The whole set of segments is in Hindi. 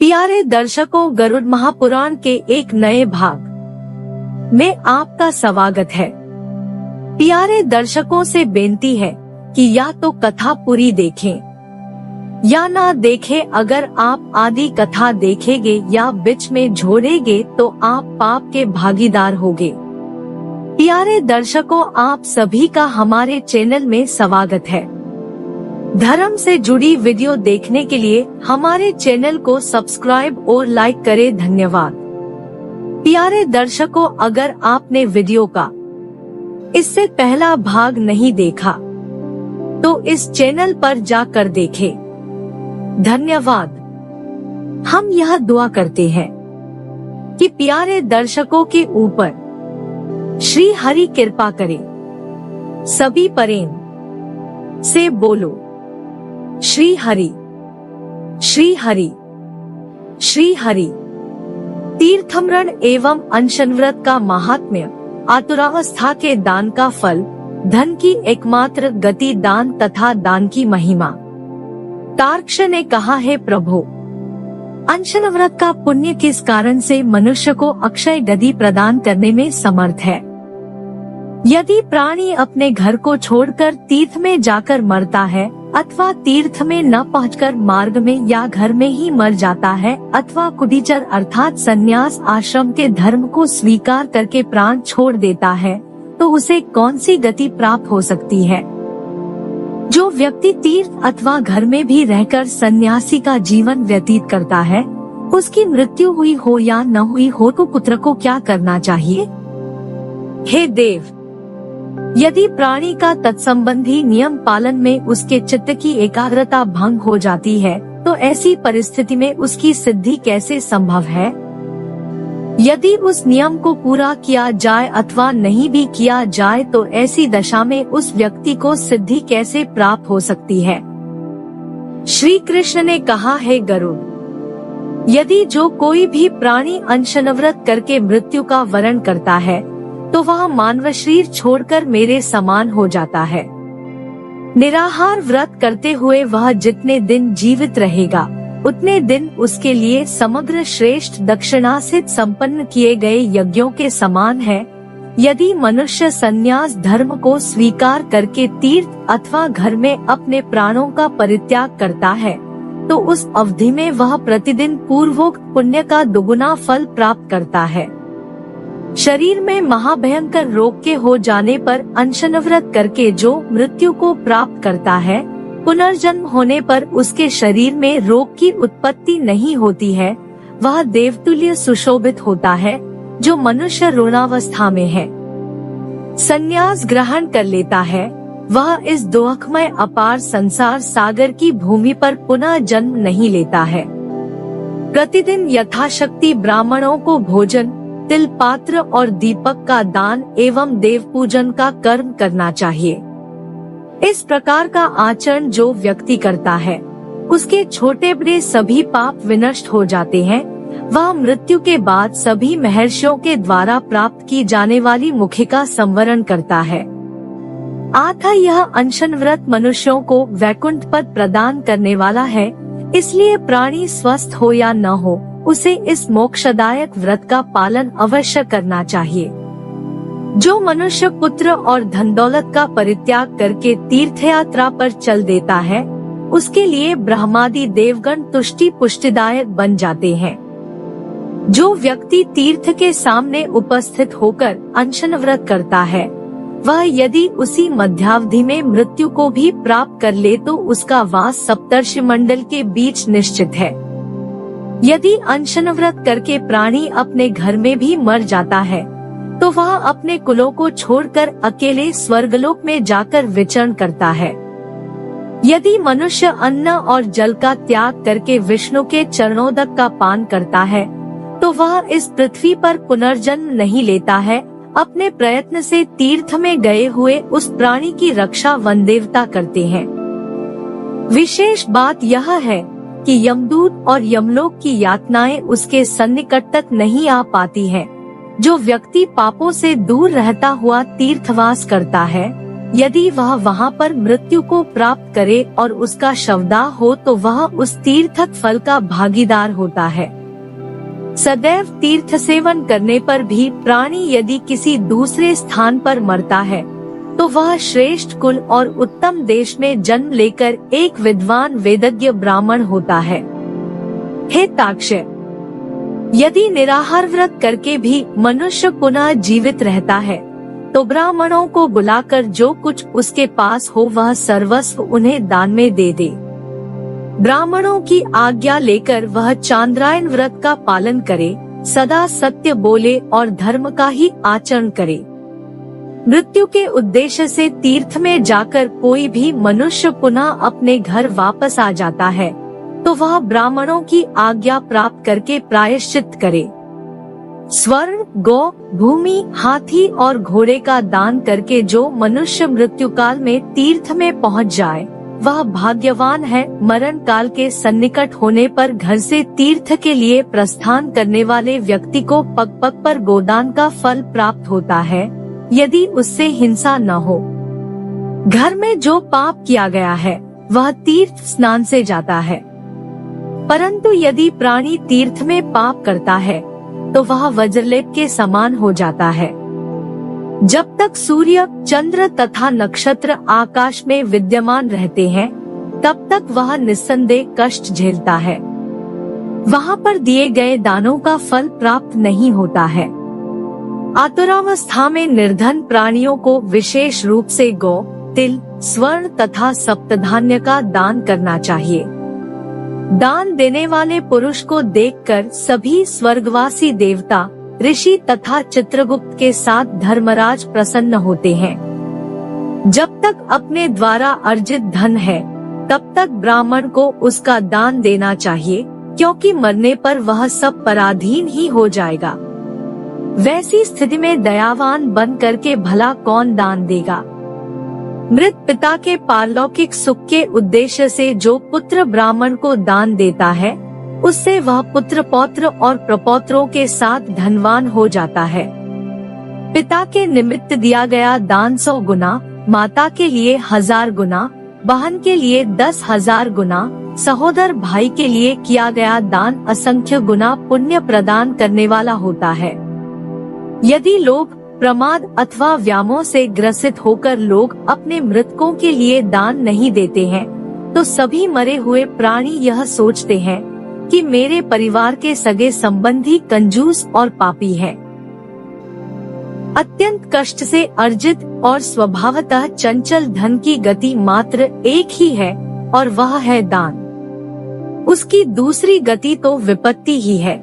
प्यारे दर्शकों, गरुड़ महापुराण के एक नए भाग में आपका स्वागत है। प्यारे दर्शकों से बेनती है कि या तो कथा पूरी देखें या ना देखें। अगर आप आधी कथा देखेंगे या बीच में छोड़ेंगे तो आप पाप के भागीदार होंगे। प्यारे दर्शकों, आप सभी का हमारे चैनल में स्वागत है। धर्म से जुड़ी वीडियो देखने के लिए हमारे चैनल को सब्सक्राइब और लाइक करें। धन्यवाद। प्यारे दर्शकों, अगर आपने वीडियो का इससे पहला भाग नहीं देखा तो इस चैनल पर जाकर देखें। धन्यवाद। हम यह दुआ करते हैं कि प्यारे दर्शकों के ऊपर श्री हरि कृपा करे। सभी प्रेम से बोलो श्री हरि, श्री हरि, श्री हरि। तीर्थमरण एवं अनशन व्रत का महात्म्य। आतुरावस्था के दान का फल, धन की एकमात्र गति दान तथा दान की महिमा। तार्क्ष ने कहा, है प्रभु, अनशन व्रत का पुण्य किस कारण से मनुष्य को अक्षय गति प्रदान करने में समर्थ है। यदि प्राणी अपने घर को छोड़कर तीर्थ में जाकर मरता है अथवा तीर्थ में न पहुंचकर मार्ग में या घर में ही मर जाता है अथवा कुटीचर अर्थात संन्यास आश्रम के धर्म को स्वीकार करके प्राण छोड़ देता है, तो उसे कौन सी गति प्राप्त हो सकती है। जो व्यक्ति तीर्थ अथवा घर में भी रहकर सन्यासी का जीवन व्यतीत करता है, उसकी मृत्यु हुई हो या न हुई हो तो पुत्र को क्या करना चाहिए। हे देव, यदि प्राणी का तत्संबंधी नियम पालन में उसके चित्त की एकाग्रता भंग हो जाती है तो ऐसी परिस्थिति में उसकी सिद्धि कैसे संभव है। यदि उस नियम को पूरा किया जाए अथवा नहीं भी किया जाए तो ऐसी दशा में उस व्यक्ति को सिद्धि कैसे प्राप्त हो सकती है। श्री कृष्ण ने कहा, है गरुड़, यदि जो कोई भी प्राणी अनशन व्रत करके मृत्यु का वरण करता है तो वह मानव शरीर छोड़कर मेरे समान हो जाता है। निराहार व्रत करते हुए वह जितने दिन जीवित रहेगा उतने दिन उसके लिए समग्र श्रेष्ठ दक्षिणा से संपन्न किए गए यज्ञों के समान है। यदि मनुष्य संन्यास धर्म को स्वीकार करके तीर्थ अथवा घर में अपने प्राणों का परित्याग करता है तो उस अवधि में वह प्रतिदिन पूर्वोक्त पुण्य का दुगुना फल प्राप्त करता है। शरीर में महाभयंकर रोग के हो जाने पर अनशन व्रत करके जो मृत्यु को प्राप्त करता है, पुनर्जन्म होने पर उसके शरीर में रोग की उत्पत्ति नहीं होती है, वह देवतुल्य सुशोभित होता है जो मनुष्य रोणावस्था में है। संन्यास ग्रहण कर लेता है, वह इस दुखमय अपार संसार सागर की भूमि पर पुनः जन्म नहीं लेता है। प्रतिदिन यथाशक्ति ब्राह्मणों को भोजन, तिल पात्र और दीपक का दान एवं देव पूजन का कर्म करना चाहिए। इस प्रकार का आचरण जो व्यक्ति करता है उसके छोटे बड़े सभी पाप विनष्ट हो जाते हैं। वह मृत्यु के बाद सभी महर्षियों के द्वारा प्राप्त की जाने वाली मुक्ति का संवरण करता है। अतः यह अनशन व्रत मनुष्यों को वैकुंठ पद प्रदान करने वाला है। इसलिए प्राणी स्वस्थ हो या न हो, उसे इस मोक्षदायक व्रत का पालन अवश्य करना चाहिए। जो मनुष्य पुत्र और धन दौलत का परित्याग करके तीर्थ यात्रा पर चल देता है, उसके लिए ब्रह्मादि देवगण तुष्टि पुष्टिदायक बन जाते हैं। जो व्यक्ति तीर्थ के सामने उपस्थित होकर अनशन व्रत करता है, वह यदि उसी मध्यावधि में मृत्यु को भी प्राप्त कर ले तो उसका वास सप्तर्षि मंडल के बीच निश्चित है। यदि अनशन व्रत करके प्राणी अपने घर में भी मर जाता है तो वह अपने कुलों को छोड़कर अकेले स्वर्गलोक में जाकर विचरण करता है। यदि मनुष्य अन्न और जल का त्याग करके विष्णु के चरणोदक का पान करता है तो वह इस पृथ्वी पर पुनर्जन्म नहीं लेता है। अपने प्रयत्न से तीर्थ में गए हुए उस प्राणी की रक्षा वन देवता करते हैं। विशेष बात यह है कि यमदूत और यमलोक की यातनाएं उसके सन्निकट तक नहीं आ पाती है। जो व्यक्ति पापों से दूर रहता हुआ तीर्थवास करता है, यदि वह वहां पर मृत्यु को प्राप्त करे और उसका शवदाह हो तो वह उस तीर्थक फल का भागीदार होता है। सदैव तीर्थ सेवन करने पर भी प्राणी यदि किसी दूसरे स्थान पर मरता है तो वह श्रेष्ठ कुल और उत्तम देश में जन्म लेकर एक विद्वान वेदज्ञ ब्राह्मण होता है। हे ताक्षय, यदि निराहार व्रत करके भी मनुष्य पुनः जीवित रहता है तो ब्राह्मणों को बुलाकर जो कुछ उसके पास हो वह सर्वस्व उन्हें दान में दे दे। ब्राह्मणों की आज्ञा लेकर वह चांद्रायन व्रत का पालन करे, सदा सत्य बोले और धर्म का ही आचरण करे। मृत्यु के उद्देश्य से तीर्थ में जाकर कोई भी मनुष्य पुनः अपने घर वापस आ जाता है तो वह ब्राह्मणों की आज्ञा प्राप्त करके प्रायश्चित करे। स्वर्ण, गौ, भूमि, हाथी और घोड़े का दान करके जो मनुष्य मृत्यु काल में तीर्थ में पहुंच जाए वह भाग्यवान है। मरण काल के सन्निकट होने पर घर से तीर्थ के लिए प्रस्थान करने वाले व्यक्ति को पग पग पर गोदान का फल प्राप्त होता है, यदि उससे हिंसा न हो। घर में जो पाप किया गया है वह तीर्थ स्नान से जाता है, परंतु यदि प्राणी तीर्थ में पाप करता है तो वह वज्रलेप के समान हो जाता है। जब तक सूर्य, चंद्र तथा नक्षत्र आकाश में विद्यमान रहते हैं तब तक वह निस्संदेह कष्ट झेलता है। वहाँ पर दिए गए दानों का फल प्राप्त नहीं होता है। आतुरावस्था में निर्धन प्राणियों को विशेष रूप से गौ, तिल, स्वर्ण तथा सप्तधान्य का दान करना चाहिए। दान देने वाले पुरुष को देखकर सभी स्वर्गवासी देवता, ऋषि तथा चित्रगुप्त के साथ धर्मराज प्रसन्न होते हैं। जब तक अपने द्वारा अर्जित धन है तब तक ब्राह्मण को उसका दान देना चाहिए, क्योंकि मरने पर वह सब पराधीन ही हो जाएगा। वैसी स्थिति में दयावान बन करके भला कौन दान देगा। मृत पिता के पारलौकिक सुख के उद्देश्य से जो पुत्र ब्राह्मण को दान देता है उससे वह पुत्र पौत्र और प्रपौत्रों के साथ धनवान हो जाता है। पिता के निमित्त दिया गया दान 100 गुना, माता के लिए 1000 गुना, बहन के लिए 10,000 गुना, सहोदर भाई के लिए किया गया दान असंख्य गुना पुण्य प्रदान करने वाला होता है। यदि लोग प्रमाद अथवा व्यामोह से ग्रसित होकर लोग अपने मृतकों के लिए दान नहीं देते हैं तो सभी मरे हुए प्राणी यह सोचते हैं कि मेरे परिवार के सगे संबंधी कंजूस और पापी हैं। अत्यंत कष्ट से अर्जित और स्वभावतः चंचल धन की गति मात्र एक ही है और वह है दान। उसकी दूसरी गति तो विपत्ति ही है।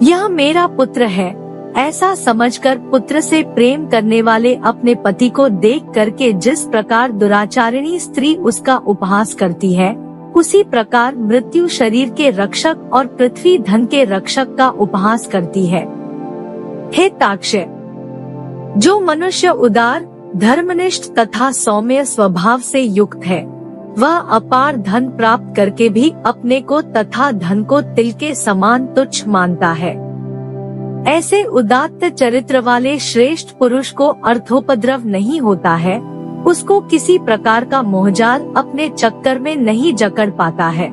यह मेरा पुत्र है ऐसा समझकर पुत्र से प्रेम करने वाले अपने पति को देख करके जिस प्रकार दुराचारिणी स्त्री उसका उपहास करती है, उसी प्रकार मृत्यु शरीर के रक्षक और पृथ्वी धन के रक्षक का उपहास करती है। हे ताक्षय, जो मनुष्य उदार, धर्मनिष्ठ तथा सौम्य स्वभाव से युक्त है वह अपार धन प्राप्त करके भी अपने को तथा धन को तिल के समान तुच्छ मानता है। ऐसे उदात्त चरित्र वाले श्रेष्ठ पुरुष को अर्थोपद्रव नहीं होता है, उसको किसी प्रकार का मोहजाल अपने चक्कर में नहीं जकड़ पाता है।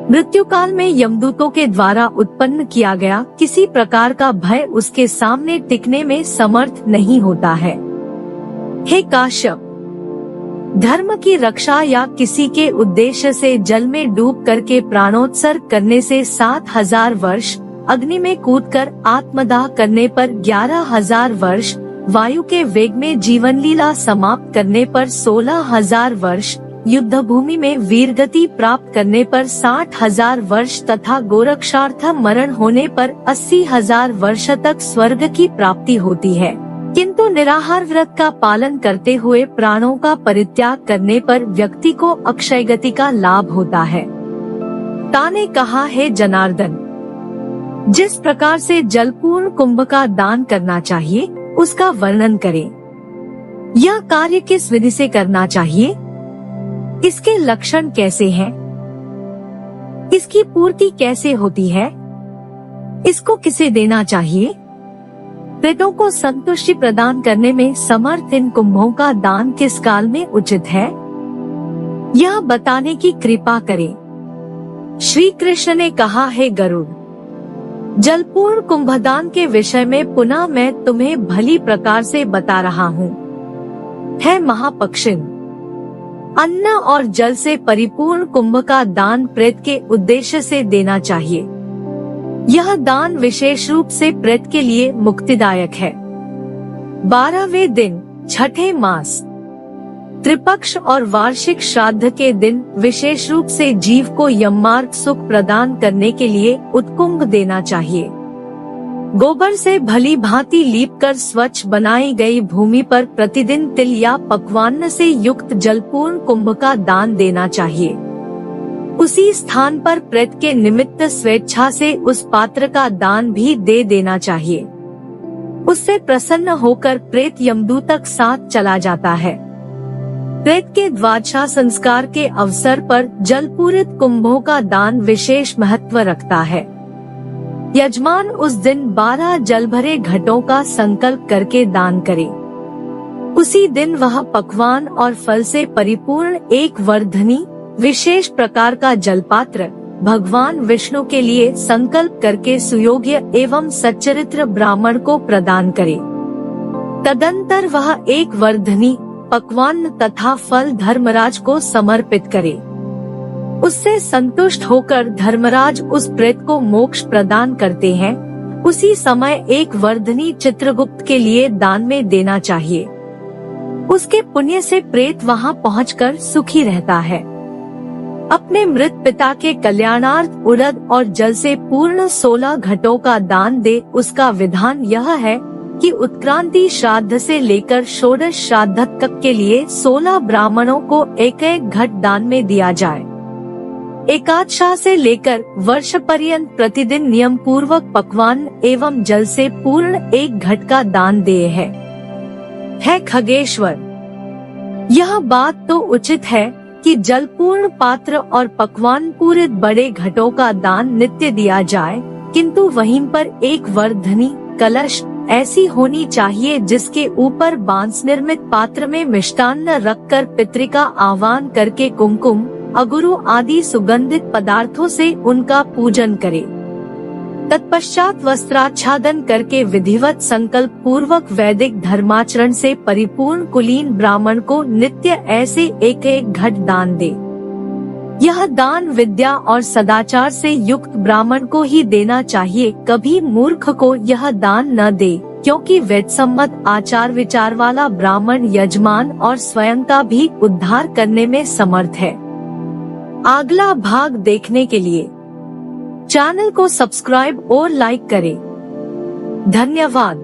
मृत्यु काल में यमदूतों के द्वारा उत्पन्न किया गया किसी प्रकार का भय उसके सामने टिकने में समर्थ नहीं होता है। हे काश्यप, धर्म की रक्षा या किसी के उद्देश्य से जल में डूब करके प्राणोत्सर्ग करने से 7000 वर्ष, अग्नि में कूदकर आत्मदाह करने पर 11000 वर्ष, वायु के वेग में जीवन लीला समाप्त करने पर 16000 वर्ष, युद्ध भूमि में वीरगति प्राप्त करने पर 60,000 वर्ष तथा गोरक्षार्थ मरण होने पर 80,000 वर्ष तक स्वर्ग की प्राप्ति होती है। किंतु निराहार व्रत का पालन करते हुए प्राणों का परित्याग करने पर व्यक्ति को अक्षय गति का लाभ होता है। ताने कहा, है जनार्दन, जिस प्रकार से जलपूर्ण कुंभ का दान करना चाहिए उसका वर्णन करें। यह कार्य किस विधि से करना चाहिए, इसके लक्षण कैसे हैं, इसकी पूर्ति कैसे होती है, इसको किसे देना चाहिए, प्रेतों को संतुष्टि प्रदान करने में समर्थ इन कुंभों का दान किस काल में उचित है, यह बताने की कृपा करें। श्री कृष्ण ने कहा, हे गरुड़, जलपूर्ण कुंभदान के विषय में पुनः मैं तुम्हें भली प्रकार से बता रहा हूँ। है महापक्षिण, अन्न और जल से परिपूर्ण कुंभ का दान प्रेत के उद्देश्य से देना चाहिए। यह दान विशेष रूप से प्रेत के लिए मुक्तिदायक है। 12वें दिन, छठे मास, त्रिपक्ष और वार्षिक श्राद्ध के दिन विशेष रूप से जीव को यममार्ग सुख प्रदान करने के लिए उत्कुंभ देना चाहिए। गोबर से भली भांति लीपकर स्वच्छ बनाई गई भूमि पर प्रतिदिन तिल या पक्वान्न से युक्त जलपूर्ण कुंभ का दान देना चाहिए। उसी स्थान पर प्रेत के निमित्त स्वेच्छा से उस पात्र का दान भी दे देना चाहिए। उससे प्रसन्न होकर प्रेत यमदूतक साथ चला जाता है। प्रेत के द्वादशा संस्कार के अवसर पर जलपूरित कुंभों का दान विशेष महत्व रखता है। यजमान उस दिन 12 जल भरे घटों का संकल्प करके दान करे। उसी दिन वह पकवान और फल से परिपूर्ण एक वर्धनी विशेष प्रकार का जलपात्र भगवान विष्णु के लिए संकल्प करके सुयोग्य एवं सच्चरित्र ब्राह्मण को प्रदान करे। तदंतर वह एक वर्धनी पकवान तथा फल धर्मराज को समर्पित करे। उससे संतुष्ट होकर धर्मराज उस प्रेत को मोक्ष प्रदान करते हैं। उसी समय एक वर्धनी चित्रगुप्त के लिए दान में देना चाहिए। उसके पुण्य से प्रेत वहां पहुंचकर सुखी रहता है। अपने मृत पिता के कल्याणार्थ उड़द और जल से पूर्ण 16 घटों का दान दे। उसका विधान यह है कि उत्क्रांति श्राद्ध से लेकर षोडश श्राद्ध तक के लिए 16 ब्राह्मणों को एक एक घट दान में दिया जाए। एकादशा से लेकर वर्ष पर्यंत प्रतिदिन नियम पूर्वक पकवान एवं जल से पूर्ण एक घट का दान देय है खगेश्वर, यह बात तो उचित है कि जलपूर्ण पात्र और पकवान पूरित बड़े घटों का दान नित्य दिया जाए, किंतु वहीं पर एक वर्धनी कलश ऐसी होनी चाहिए जिसके ऊपर बांस निर्मित पात्र में मिष्टान्न रखकर पितृका आह्वान करके कुमकुम अगुरु आदि सुगंधित पदार्थों से उनका पूजन करे। तत्पश्चात वस्त्राच्छादन करके विधिवत संकल्प पूर्वक वैदिक धर्माचरण से परिपूर्ण कुलीन ब्राह्मण को नित्य ऐसे एक एक घट दान दे। यह दान विद्या और सदाचार से युक्त ब्राह्मण को ही देना चाहिए। कभी मूर्ख को यह दान न दे, क्योंकि वेद सम्मत आचार विचार वाला ब्राह्मण यजमान और स्वयं का भी उद्धार करने में समर्थ है। अगला भाग देखने के लिए चैनल को सब्सक्राइब और लाइक करें। धन्यवाद।